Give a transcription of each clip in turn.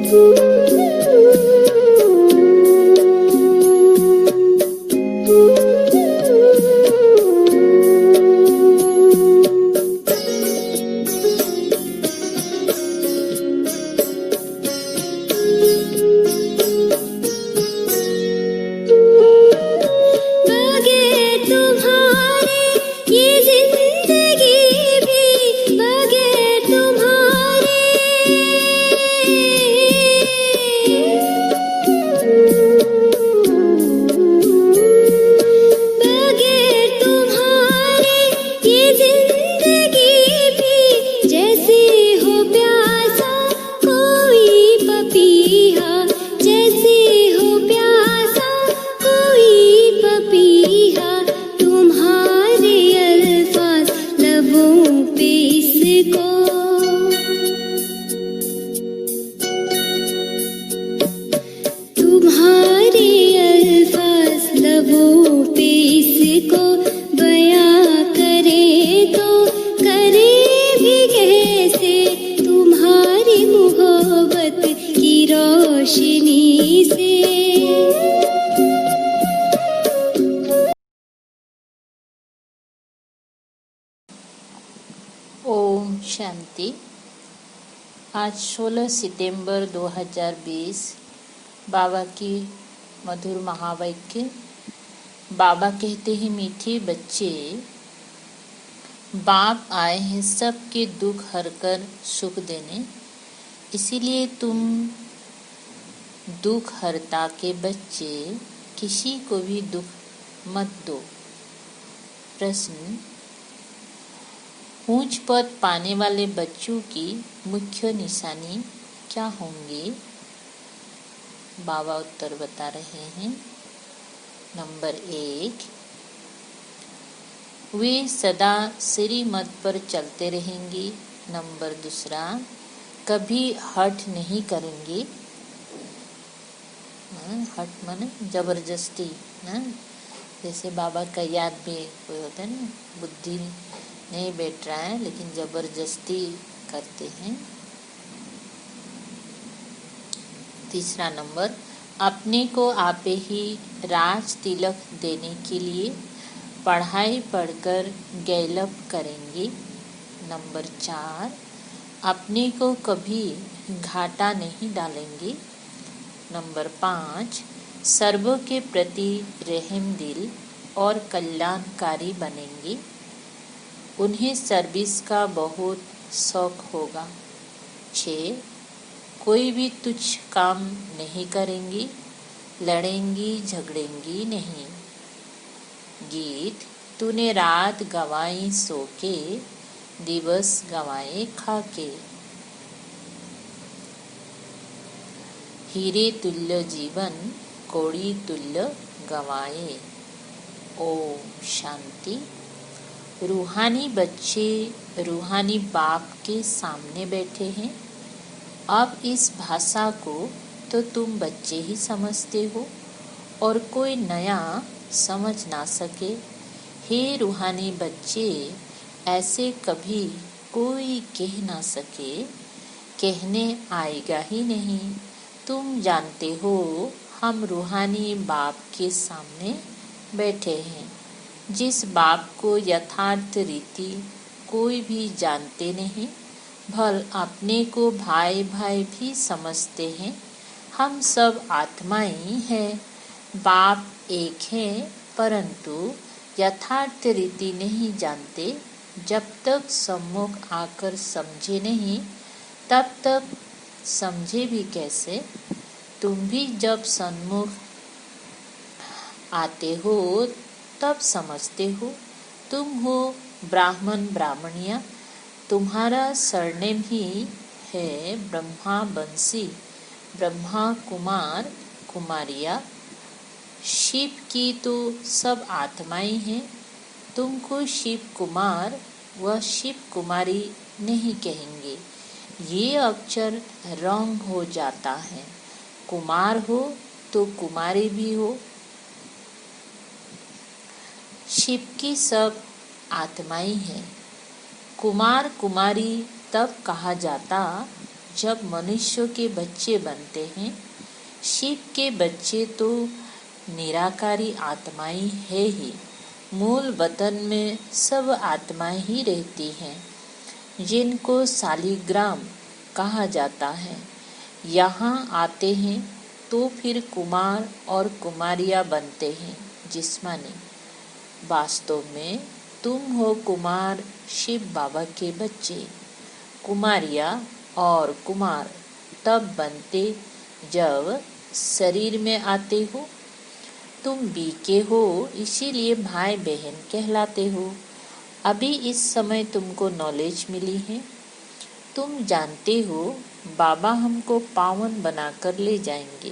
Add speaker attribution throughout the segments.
Speaker 1: ओम शांति। आज 16 सितंबर 2020 बाबा की मधुर महावाक्य। बाबा कहते हैं, मीठे बच्चे, बाप आए हैं सबके दुख हरकर सुख देने, इसीलिए तुम दुख हरता के बच्चे किसी को भी दुख मत दो। प्रश्न: ऊंच पद पाने वाले बच्चों की मुख्य निशानी क्या होंगे? बाबा उत्तर बता रहे हैं। नंबर 1, वे सदा श्रीमत पर चलते रहेंगे। नंबर 2, कभी हठ नहीं करेंगे। हठ माने जबरदस्ती ना, जैसे बाबा का याद भी कोई होता है ना, बुद्धि नहीं बैठ रहा है लेकिन जबरदस्ती करते हैं। 3 नंबर, अपने को आपे ही राज तिलक देने के लिए पढ़ाई पढ़कर गैलप करेंगे। नंबर 4, अपने को कभी घाटा नहीं डालेंगे। नंबर 5, सर्वों के प्रति रहम दिल और कल्याणकारी बनेंगे। उन्हें सर्विस का बहुत शौक होगा। 6, कोई भी तुच्छ काम नहीं करेंगी, लड़ेंगी झगड़ेंगी नहीं। गीत: तूने रात गवाई सो के, दिवस गवाए खा के। हीरे तुल्य जीवन, कौड़ी तुल्य गवाए। ओम शांति। रूहानी बच्चे रूहानी बाप के सामने बैठे हैं। अब इस भाषा को तो तुम बच्चे ही समझते हो और कोई नया समझ ना सके। हे रूहानी बच्चे, ऐसे कभी कोई कह ना सके, कहने आएगा ही नहीं। तुम जानते हो हम रूहानी बाप के सामने बैठे हैं, जिस बाप को यथार्थ रीति कोई भी जानते नहीं, भल अपने को भाई भाई भी समझते हैं। हम सब आत्माएं हैं, बाप एक है, परंतु यथार्थ रीति नहीं जानते। जब तक सम्मुख आकर समझे नहीं, तब तक समझे भी कैसे? तुम भी जब सम्मुख आते हो तब समझते हो। तुम हो ब्राह्मण ब्राह्मणिया, तुम्हारा सरनेम ही है ब्रह्मा बंसी, ब्रह्मा कुमार कुमारिया। शिव की तो सब आत्माएं हैं। तुमको शिव कुमार व शिव कुमारी नहीं कहेंगे, ये अक्षर रंग हो जाता है। कुमार हो तो कुमारी भी हो। शिव की सब आत्माएं हैं। कुमार कुमारी तब कहा जाता जब मनुष्यों के बच्चे बनते हैं, शिव के बच्चे तो निराकारी आत्माएं है ही। मूल वतन में सब आत्माएं ही रहती हैं, जिनको शालिग्राम कहा जाता है। यहाँ आते हैं तो फिर कुमार और कुमारियाँ बनते हैं जिस्मानी। वास्तव में तुम हो कुमार शिव बाबा के बच्चे। कुमारियाँ और कुमार तब बनते जब शरीर में आते हो। तुम बीके हो, इसीलिए भाई बहन कहलाते हो। अभी इस समय तुमको नॉलेज मिली है। तुम जानते हो बाबा हमको पावन बनाकर ले जाएंगे।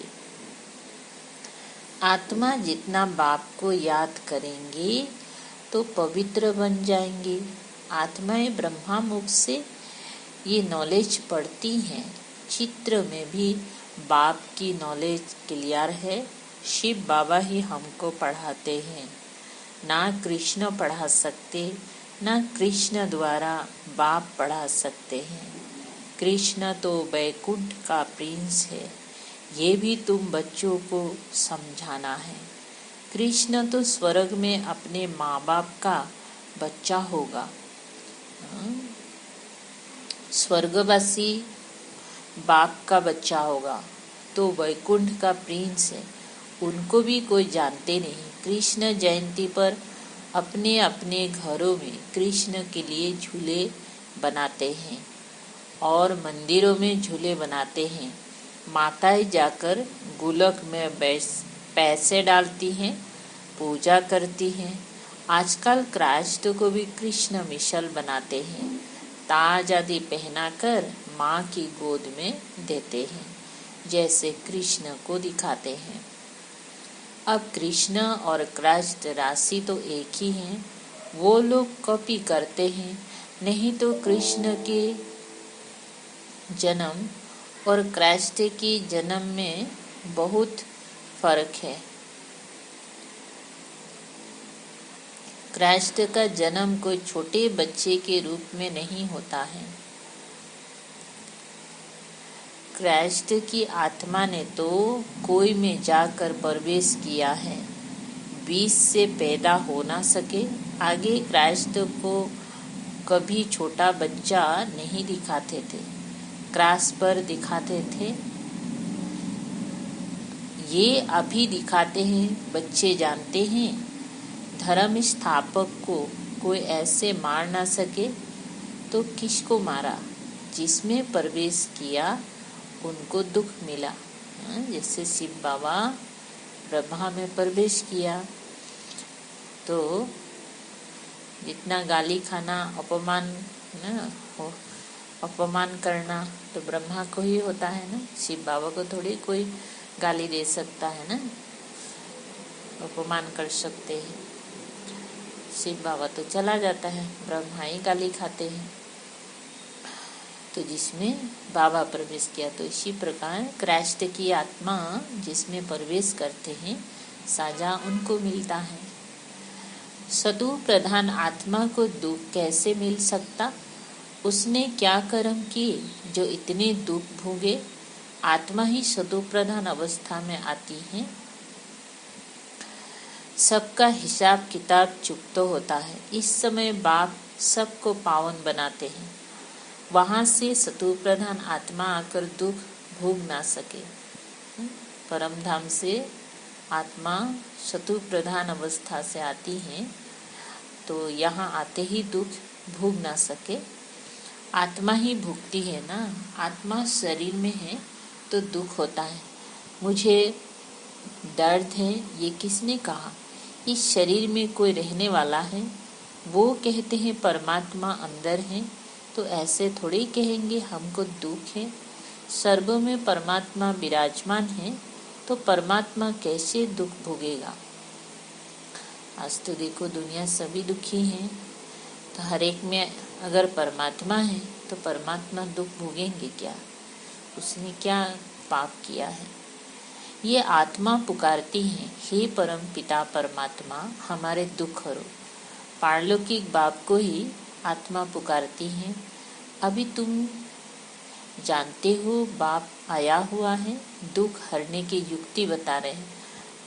Speaker 1: आत्मा जितना बाप को याद करेंगे तो पवित्र बन जाएंगे। आत्माएं ब्रह्मा मुख से ये नॉलेज पढ़ती हैं। चित्र में भी बाप की नॉलेज क्लियर है। शिव बाबा ही हमको पढ़ाते हैं, ना कृष्ण पढ़ा सकते, ना कृष्ण द्वारा बाप पढ़ा सकते हैं। कृष्ण तो वैकुंठ का प्रिंस है, ये भी तुम बच्चों को समझाना है। कृष्ण तो स्वर्ग में अपने माँ बाप का बच्चा होगा। स्वर्गवासी बाप का बच्चा होगा, तो वैकुंठ का प्रिंस है, उनको भी कोई जानते नहीं। कृष्ण जयंती पर अपने अपने घरों में कृष्ण के लिए झूले बनाते हैं और मंदिरों में झूले बनाते हैं। माताएं जाकर गुलक में पैसे डालती हैं, पूजा करती हैं। आजकल क्राइस्ट को भी कृष्ण मिशल बनाते हैं, ताज आदि पहनाकर माँ की गोद में देते हैं, जैसे कृष्ण को दिखाते हैं। अब कृष्ण और क्राइस्ट राशि तो एक ही हैं, वो लोग कॉपी करते हैं। नहीं तो कृष्ण के जन्म और क्राइस्ट के जन्म में बहुत फर्क है। क्राइस्ट का जन्म कोई छोटे बच्चे के रूप में नहीं होता है। क्राइस्ट की आत्मा ने तो कोई में जाकर प्रवेश किया है। बीज से पैदा हो ना सके। आगे क्राइस्ट को कभी छोटा बच्चा नहीं दिखाते थे, क्रॉस पर दिखाते थे। ये अभी दिखाते हैं। बच्चे जानते हैं धर्म स्थापक को कोई ऐसे मार ना सके तो किसको मारा? जिसमें प्रवेश किया उनको दुख मिला। जैसे शिव बाबा ब्रह्मा में प्रवेश किया तो जितना गाली खाना, अपमान करना तो ब्रह्मा को ही होता है ना। शिव बाबा को थोड़ी कोई गाली दे सकता है ना, अपमान कर सकते हैं। शिव बाबा तो चला जाता है, ब्रह्मा ही गाली खाते हैं। तो जिसमें बाबा प्रवेश किया, तो इसी प्रकार क्राइस्ट की आत्मा जिसमें प्रवेश करते हैं साजा उनको मिलता है। सदु प्रधान आत्मा को दुख कैसे मिल सकता? उसने क्या कर्म किए जो इतने दुख भोगे? आत्मा ही सदु प्रधान अवस्था में आती है। सबका हिसाब किताब चुप तो होता है। इस समय बाप सबको पावन बनाते हैं। वहां से सतु प्रधान आत्मा आकर दुख भोग ना सके। परम धाम से आत्मा सतु प्रधान अवस्था से आती है, तो यहाँ आते ही दुख भोग ना सके। आत्मा ही भुगती है ना। आत्मा शरीर में है तो दुख होता है। मुझे दर्द है, ये किसने कहा? इस शरीर में कोई रहने वाला है। वो कहते हैं परमात्मा अंदर है, तो ऐसे थोड़ी कहेंगे हमको दुख है। सर्व में परमात्मा विराजमान है, तो परमात्मा कैसे दुख भोगेगा? आज तो देखो दुनिया सभी दुखी हैं, तो हर एक में अगर परमात्मा है तो परमात्मा दुख भोगेंगे क्या? उसने क्या पाप किया है? ये आत्मा पुकारती है, हे परम पिता परमात्मा हमारे दुख हरो। पारलौकिक बाप को ही आत्मा पुकारती है। अभी तुम जानते हो बाप आया हुआ है, दुख हरने की युक्ति बता रहे हैं।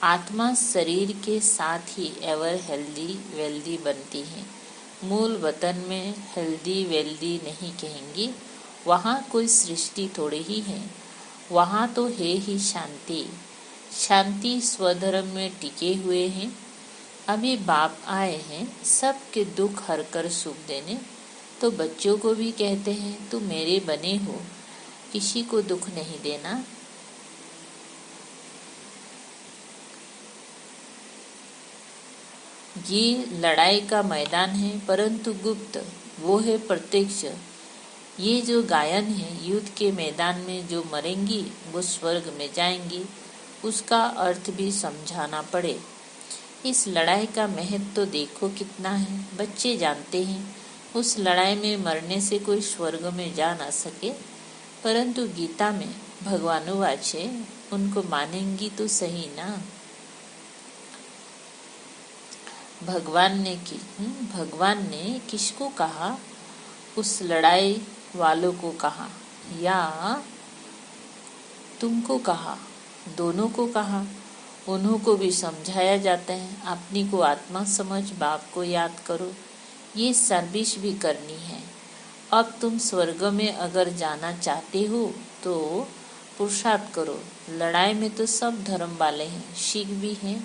Speaker 1: आत्मा शरीर के साथ ही एवर हेल्दी वेल्दी बनती है। मूल वतन में हेल्दी वेल्दी नहीं कहेंगी, वहाँ कोई सृष्टि थोड़ी ही है, वहाँ तो है ही शांति। शांति स्वधर्म में टिके हुए हैं। अभी बाप आए हैं सबके दुख हर कर सुख देने, तो बच्चों को भी कहते हैं तुम मेरे बने हो, किसी को दुख नहीं देना। ये लड़ाई का मैदान है परंतु गुप्त, वो है प्रत्यक्ष। ये जो गायन है, युद्ध के मैदान में जो मरेंगी वो स्वर्ग में जाएंगी, उसका अर्थ भी समझाना पड़े। इस लड़ाई का महत्व तो देखो कितना है। बच्चे जानते हैं उस लड़ाई में मरने से कोई स्वर्ग में जा ना सके, परंतु गीता में भगवानुवाच है, उनको मानेंगी तो सही ना। भगवान ने किसको कहा? उस लड़ाई वालों को कहा या तुमको कहा? दोनों को कहा। उन्हों को भी समझाया जाता है, अपनी को आत्मा समझ, बाप को याद करो। ये सर्विस भी करनी है। अब तुम स्वर्ग में अगर जाना चाहते हो तो पुरुषार्थ करो। लड़ाई में तो सब धर्म वाले हैं, सिख भी हैं,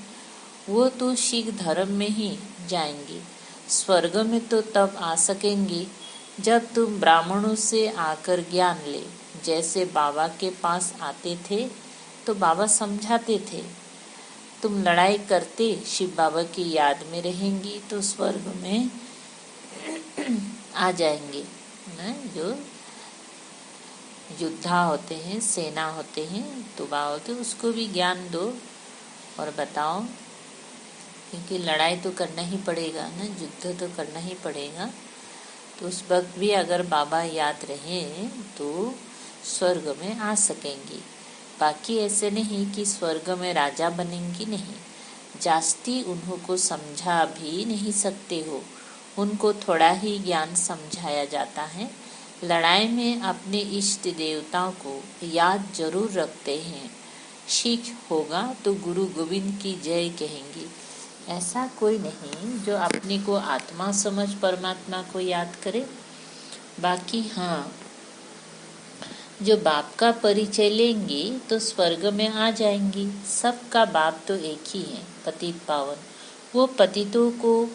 Speaker 1: वो तो सिख धर्म में ही जाएंगे। स्वर्ग में तो तब आ सकेंगे जब तुम ब्राह्मणों से आकर ज्ञान ले। जैसे बाबा के पास आते थे तो बाबा समझाते थे, तुम लड़ाई करते शिव बाबा की याद में रहेंगी तो स्वर्ग में आ जाएंगे ना। जो योद्धा होते हैं, सेना होते हैं, तो होते, उसको भी ज्ञान दो और बताओ, क्योंकि लड़ाई तो करना ही पड़ेगा ना, युद्ध तो करना ही पड़ेगा। तो उस वक्त भी अगर बाबा याद रहे तो स्वर्ग में आ सकेंगी। बाकी ऐसे नहीं कि स्वर्ग में राजा बनेंगी, नहीं। जास्ती उन्हों को समझा भी नहीं सकते हो, उनको थोड़ा ही ज्ञान समझाया जाता है। लड़ाई में अपने इष्ट देवताओं को याद जरूर रखते हैं। सिख होगा तो गुरु गोविंद की जय कहेंगे। ऐसा कोई नहीं जो अपने को आत्मा समझ परमात्मा को याद करे। बाकी हाँ, जो बाप का परिचय लेंगी तो स्वर्ग में आ जाएंगी। सबका बाप तो एक ही है, पतित पावन। वो पतितों को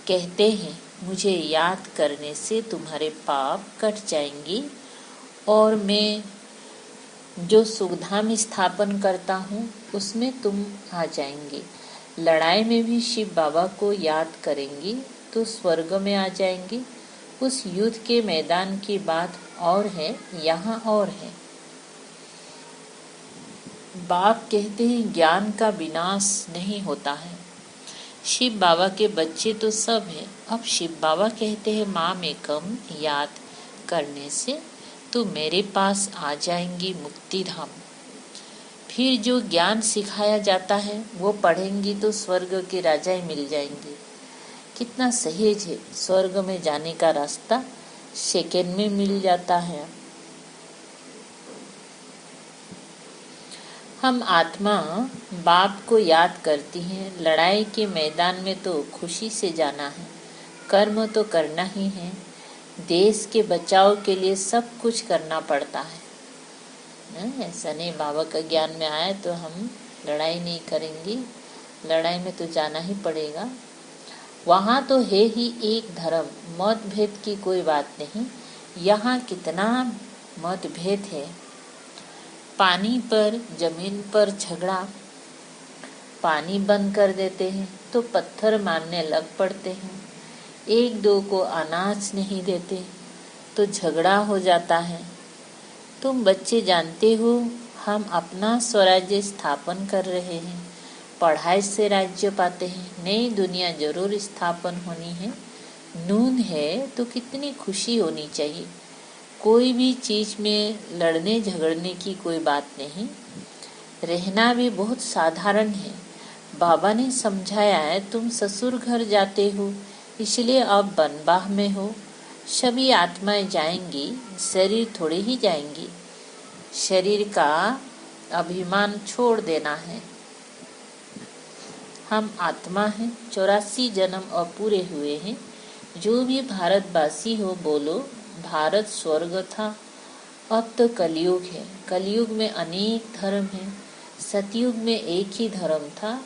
Speaker 1: कहते हैं मुझे याद करने से तुम्हारे पाप कट जाएंगी और मैं जो सुखधाम स्थापन करता हूँ उसमें तुम आ जाएंगे। लड़ाई में भी शिव बाबा को याद करेंगी तो स्वर्ग में आ जाएंगी। उस युद्ध के मैदान की बात और है, यहाँ और है। बाप कहते हैं ज्ञान का विनाश नहीं होता है। शिव बाबा के बच्चे तो सब है। अब शिव बाबा कहते हैं माँ में कम याद करने से तो मेरे पास आ जाएंगी मुक्ति धाम। फिर जो ज्ञान सिखाया जाता है वो पढ़ेंगी तो स्वर्ग के राजा ही मिल जाएंगे। कितना सहज है, स्वर्ग में जाने का रास्ता सेकंड में मिल जाता है। हम आत्मा बाप को याद करती हैं। लड़ाई के मैदान में तो खुशी से जाना है, कर्म तो करना ही है। देश के बचाव के लिए सब कुछ करना पड़ता है। ऐसा नहीं बाबा का ज्ञान में आए तो हम लड़ाई नहीं करेंगे, लड़ाई में तो जाना ही पड़ेगा। वहाँ तो है ही एक धर्म, मतभेद की कोई बात नहीं। यहाँ कितना मतभेद है। पानी पर, जमीन पर झगड़ा, पानी बंद कर देते हैं तो पत्थर मारने लग पड़ते हैं। एक दो को अनाज नहीं देते तो झगड़ा हो जाता है। तुम बच्चे जानते हो हम अपना स्वराज्य स्थापन कर रहे हैं, पढ़ाई से राज्य पाते हैं। नई दुनिया जरूर स्थापन होनी है। नून है तो कितनी खुशी होनी चाहिए। कोई भी चीज में लड़ने झगड़ने की कोई बात नहीं। रहना भी बहुत साधारण है। बाबा ने समझाया है तुम ससुर घर जाते हो इसलिए अब बनबाह में हो। सभी आत्माएं जाएंगी, शरीर थोड़े ही जाएंगी। शरीर का अभिमान छोड़ देना है। हम आत्मा हैं, 84 जन्म अपूरे हुए हैं। जो भी भारतवासी हो बोलो, भारत स्वर्ग था, अब तो कलयुग है। कलयुग में अनेक धर्म हैं। सतयुग में एक ही धर्म था।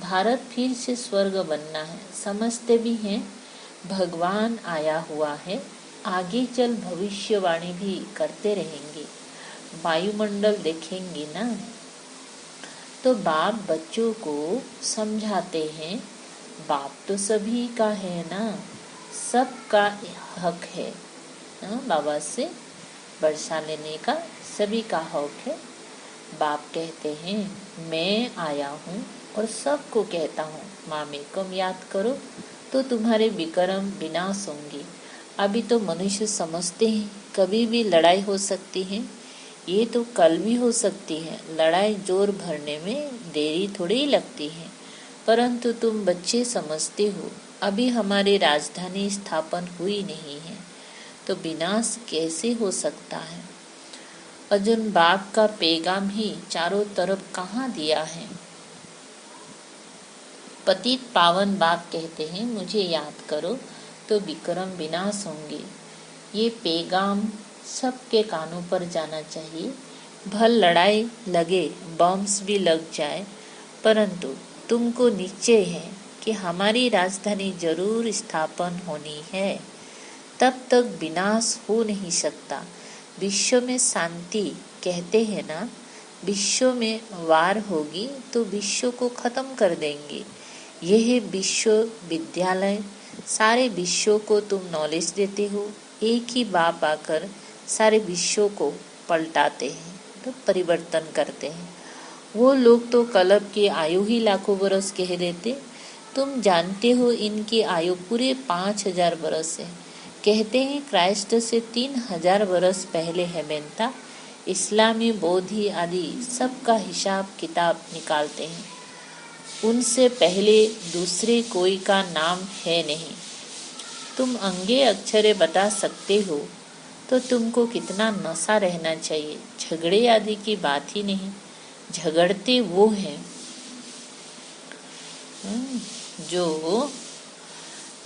Speaker 1: भारत फिर से स्वर्ग बनना है। समझते भी हैं भगवान आया हुआ है। आगे चल भविष्यवाणी भी करते रहेंगे। वायुमंडल देखेंगे ना, तो बाप बच्चों को समझाते हैं, बाप तो सभी का है ना, सबका हक है बाबा से वर्षा लेने का, सभी का हक है। बाप कहते हैं मैं आया हूँ और सबको कहता हूँ, मामेकम याद करो तो तुम्हारे विक्रम विनाश होंगे। अभी तो मनुष्य समझते हैं कभी भी लड़ाई हो सकती है, ये तो कल भी हो सकती है। लड़ाई जोर भरने में देरी थोड़ी लगती है, परंतु तुम बच्चे समझते हो अभी हमारी राजधानी स्थापन हुई नहीं है, तो विनाश कैसे हो सकता है। अर्जुन बाप का पैगाम ही चारों तरफ कहाँ दिया है। पतित पावन बाप कहते हैं मुझे याद करो तो विक्रम विनाश होंगे। ये पैगाम सबके कानों पर जाना चाहिए। भल लड़ाई लगे, बम्स भी लग जाए, परंतु तुमको निश्चय है कि हमारी राजधानी जरूर स्थापन होनी है। तब तक विनाश हो नहीं सकता। विश्व में शांति कहते हैं ना, विश्व में वार होगी तो विश्व को खत्म कर देंगे। यह विश्व विद्यालय, सारे विश्व को तुम नॉलेज देते हो। एक ही बाप आकर सारे विश्व को पलटाते हैं, तो परिवर्तन करते हैं। वो लोग तो कल्प की आयु ही लाखों बरस कह देते, तुम जानते हो इनकी आयु पूरे 5000 बरस है। कहते हैं क्राइस्ट से 3000 बरस पहले हेमेंता। इस्लामी, बौद्धी आदि सबका हिसाब किताब निकालते हैं, उनसे पहले दूसरे कोई का नाम है नहीं। तुम अंगे अक्षरे बता सकते हो तो तुमको कितना नशा रहना चाहिए। झगड़े आदि की बात ही नहीं, झगड़ते वो हैं जो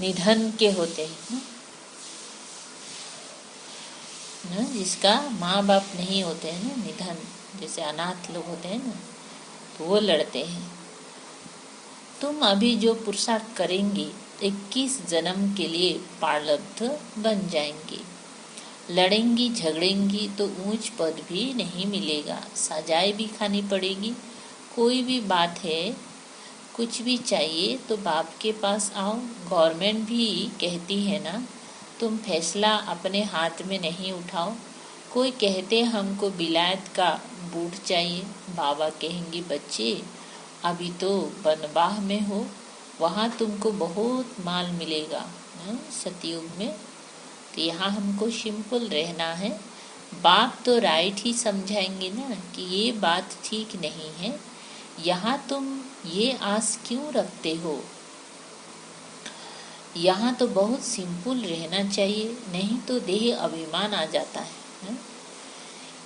Speaker 1: निधन के होते हैं ना, जिसका माँ बाप नहीं होते हैं ना, निधन, जैसे अनाथ लोग होते हैं ना, तो वो लड़ते हैं। तुम अभी जो पुरुषार्थ करेंगी 21 जन्म के लिए प्रारब्ध बन जाएंगी। लड़ेंगी झगड़ेंगी तो ऊंच पद भी नहीं मिलेगा, सजाएं भी खानी पड़ेगी। कोई भी बात है, कुछ भी चाहिए तो बाप के पास आओ। गवर्नमेंट भी कहती है ना, तुम फैसला अपने हाथ में नहीं उठाओ। कोई कहते हमको विलायत का बूट चाहिए, बाबा कहेंगे बच्चे अभी तो बनवाह में हो, वहाँ तुमको बहुत माल मिलेगा सतयुग में, तो यहाँ हमको सिंपल रहना है। बाप तो राइट ही समझाएंगे ना कि ये बात ठीक नहीं है, यहाँ तुम ये आस क्यों रखते हो। यहाँ तो बहुत सिंपल रहना चाहिए, नहीं तो देह अभिमान आ जाता है।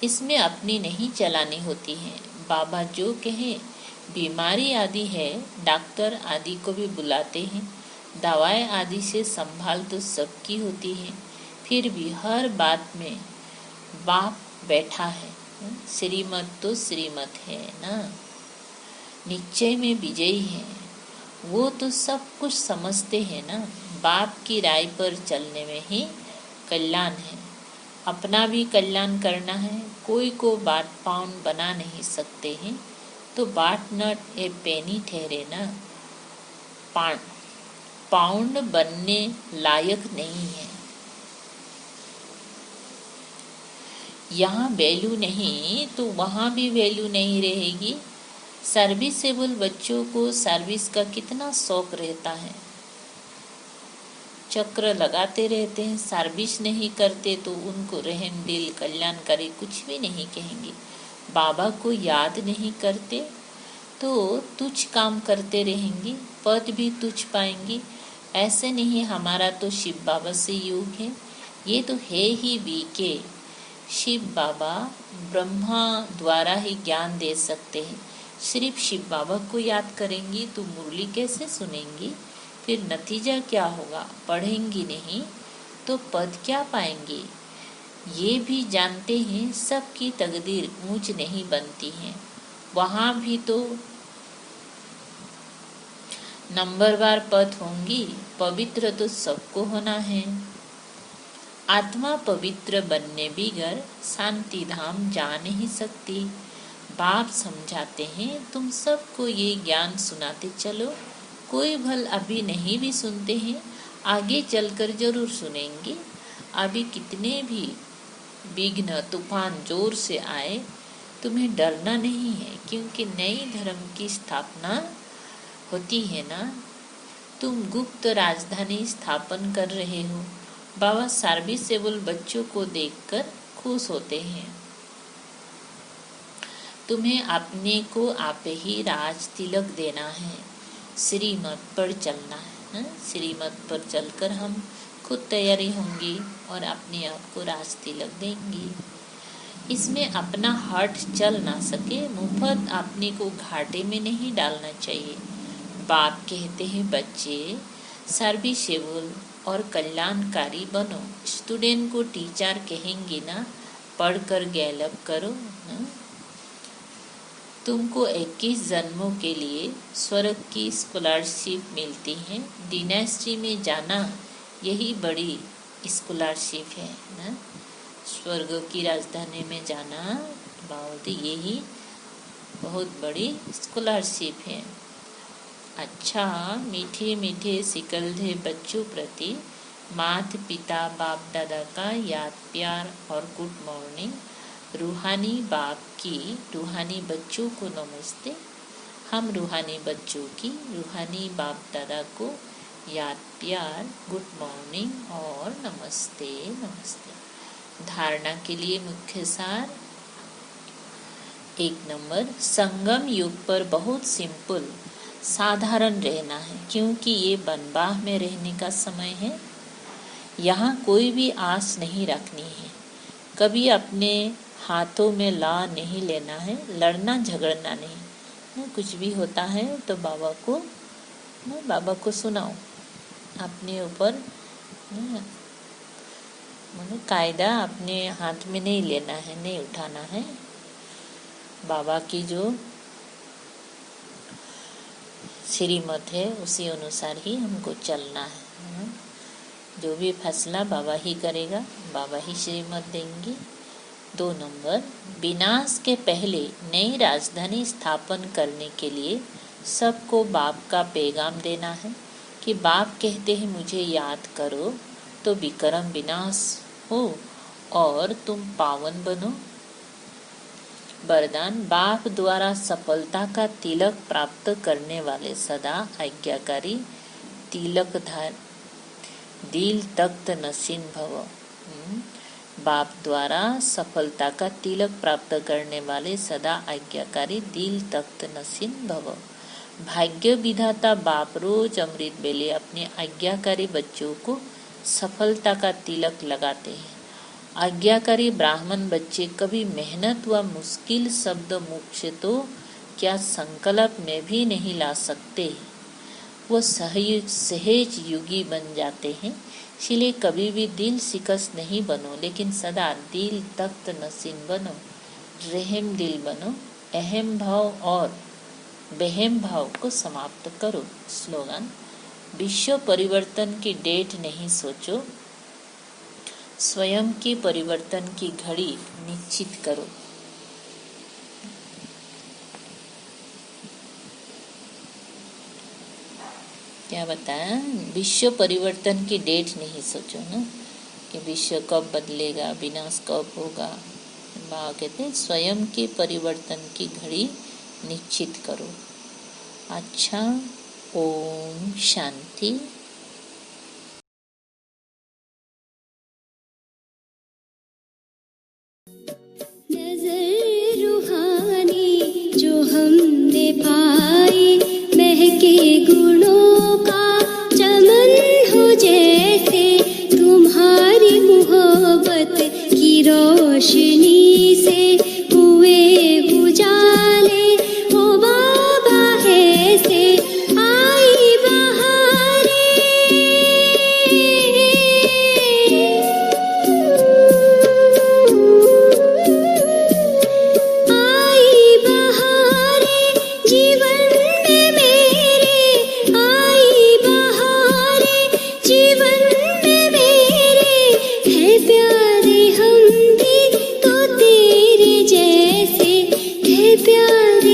Speaker 1: इसमें अपनी नहीं चलानी होती है। बाबा जो कहे, बीमारी आदि है, डॉक्टर आदि को भी बुलाते हैं। दवाएं आदि से संभाल तो सबकी होती है, फिर भी हर बात में बाप बैठा है। श्रीमत तो श्रीमत है ना, निश्चय में विजयी है। वो तो सब कुछ समझते हैं ना। बाप की राय पर चलने में ही कल्याण है। अपना भी कल्याण करना है। कोई को बाट पाउंड बना नहीं सकते हैं, तो बाट नट ए पेनी ठहरे ना, पाउंड बनने लायक नहीं है। यहाँ वैल्यू नहीं तो वहाँ भी वैल्यू नहीं रहेगी। सर्विसेबल बच्चों को सर्विस का कितना शौक रहता है, चक्र लगाते रहते हैं। सर्विस नहीं करते तो उनको रहम दिल कल्याणकारी कुछ भी नहीं कहेंगे। बाबा को याद नहीं करते तो तुच्छ काम करते रहेंगे, पद भी तुच्छ पाएंगे। ऐसे नहीं, हमारा तो शिव बाबा से योग है, ये तो है ही बीके। शिव बाबा ब्रह्मा द्वारा ही ज्ञान दे सकते हैं। सिर्फ शिव बाबा को याद करेंगी तो मुरली कैसे सुनेंगी? फिर नतीजा क्या होगा? पढ़ेंगी नहीं तो पद क्या पाएंगी? ये भी जानते हैं सबकी तकदीर ऊंच नहीं बनती है। वहाँ भी तो नंबरवार पद होंगी। पवित्र तो सबको होना है। आत्मा पवित्र बनने बगैर शांति धाम जा नहीं सकती। बाप समझाते हैं तुम सबको ये ज्ञान सुनाते चलो। कोई भल अभी नहीं भी सुनते हैं, आगे चलकर जरूर सुनेंगे। अभी कितने भी विघ्न तूफान जोर से आए तुम्हें डरना नहीं है, क्योंकि नई धर्म की स्थापना होती है ना। तुम गुप्त राजधानी स्थापन कर रहे हो। बाबा सर्विसेबल बच्चों को देखकर खुश होते हैं। तुम्हें अपने को आप ही राज तिलक देना है, श्रीमत पर चलना है। श्रीमत पर चलकर हम खुद तैयारी होंगी और अपने आप को राज तिलक देंगी। इसमें अपना हट चल ना सके, मुफ्त अपने को घाटे में नहीं डालना चाहिए। बाप कहते हैं बच्चे सर्विसेबल और कल्याणकारी बनो। स्टूडेंट को टीचर कहेंगे ना, पढ़कर गैलअप करो। तुमको 21 जन्मों के लिए स्वर्ग की स्कॉलरशिप मिलती है। डिनेस्टी में जाना यही बड़ी स्कॉलरशिप है ना। स्वर्ग की राजधानी में जाना बहुत यही बहुत बड़ी स्कॉलरशिप है। अच्छा, मीठे मीठे सिकलधे बच्चों प्रति माता पिता बाप दादा का याद प्यार और गुड मॉर्निंग। रूहानी बाप की रूहानी बच्चों को नमस्ते। हम रूहानी बच्चों की रूहानी बाप दादा को याद प्यार गुड मॉर्निंग और नमस्ते नमस्ते। धारणा के लिए मुख्य सार। 1 नंबर, संगम युग पर बहुत सिंपल साधारण रहना है, क्योंकि ये बनबाह में रहने का समय है। यहाँ कोई भी आस नहीं रखनी है। कभी अपने हाथों में ला नहीं लेना है, लड़ना झगड़ना नहीं। कुछ भी होता है तो बाबा को सुनाओ। अपने ऊपर कायदा अपने हाथ में नहीं लेना है, नहीं उठाना है। बाबा की जो श्रीमत है उसी अनुसार ही हमको चलना है। जो भी फैसला बाबा ही करेगा, बाबा ही श्रीमत देंगे। 2 नंबर, विनाश के पहले नई राजधानी स्थापन करने के लिए सबको बाप का पैगाम देना है कि बाप कहते हैं मुझे याद करो तो विक्रम विनाश हो और तुम पावन बनो। वरदान, बाप द्वारा सफलता का तिलक प्राप्त करने वाले सदा आज्ञाकारी तिलकधार दिल तख्त नसीन भव। बाप द्वारा सफलता का तिलक प्राप्त करने वाले सदा आज्ञाकारी दिल तख्त नसीन भव। भाग्य विधाता बाप रोज अमृत बेले अपने आज्ञाकारी बच्चों को सफलता का तिलक लगाते हैं। आज्ञाकारी ब्राह्मण बच्चे कभी मेहनत व मुश्किल शब्द मुख से तो क्या संकल्प में भी नहीं ला सकते। वो सहज युगी बन जाते हैं। इसलिए कभी भी दिल शिकस्त नहीं बनो, लेकिन सदा दिल तख्त नसीन बनो। रहम दिल बनो। अहम भाव और बेहम भाव को समाप्त करो। स्लोगन, विश्व परिवर्तन की डेट नहीं सोचो, स्वयं के परिवर्तन की घड़ी निश्चित करो। क्या बताया? विश्व परिवर्तन की डेट नहीं सोचो ना, कि विश्व कब बदलेगा, विनाश कब होगा। बाबा कहते हैं स्वयं के परिवर्तन की घड़ी निश्चित करो। अच्छा, ओम शांति।
Speaker 2: नजर रूहानी जो हमने पाई, महके गुणों का चमन हो जैसे तुम्हारी मुहब्बत। प्यार